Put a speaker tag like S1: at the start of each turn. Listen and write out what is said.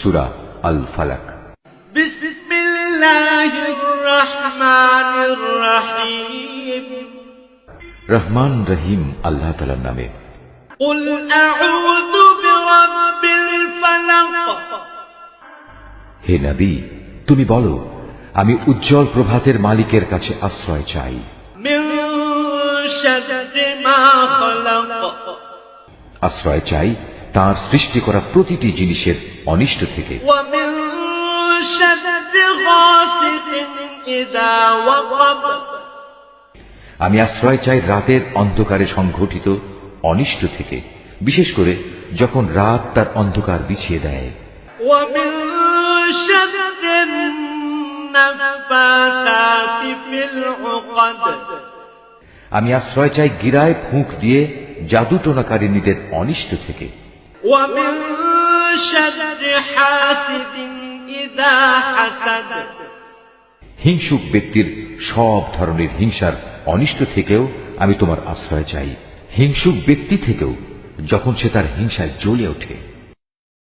S1: সূরা আল ফালাক।
S2: বিসমিল্লাহির রহমানির রহিম।
S1: রহমান রহিম আল্লাহ তাআলার নামে।
S2: কুল আউযু বিরাব্বিল ফালাক।
S1: হে নবী, তুমি বলো, আমি উজ্জ্বল প্রভাতের মালিকের কাছে আশ্রয় চাই।
S2: মিন শাররি মা খালাক।
S1: আশ্রয় চাই তার সৃষ্টি করা প্রতিটি জিনিসের অনিষ্ট থেকে।
S2: ওয়া মিন শাররি গাসিকিন ইযা ওয়াকাব।
S1: আমি আশ্রয় চাই রাতের অন্ধকারে সংঘটিত অনিষ্ট থেকে, বিশেষ করে যখন রাত তার অন্ধকার বিছিয়ে দেয়।
S2: ওয়া মিন শাররিন নাফাতাতি ফিল উকাদ।
S1: আমি আশ্রয় চাই গিরায় ফুঁক দিয়ে জাদু টোনাকারিনীদের অনিষ্ট থেকে।
S2: ওয়া মিন শাররি হাসিদিন ইযা হাসাদ।
S1: হিংসুক ব্যক্তির সব ধরনের হিংসার অনিষ্ট থেকেও আমি তোমার আশ্রয় চাই, হিংসুক ব্যক্তি থেকেও যখন সে তার হিংসায় জ্বলে ওঠে।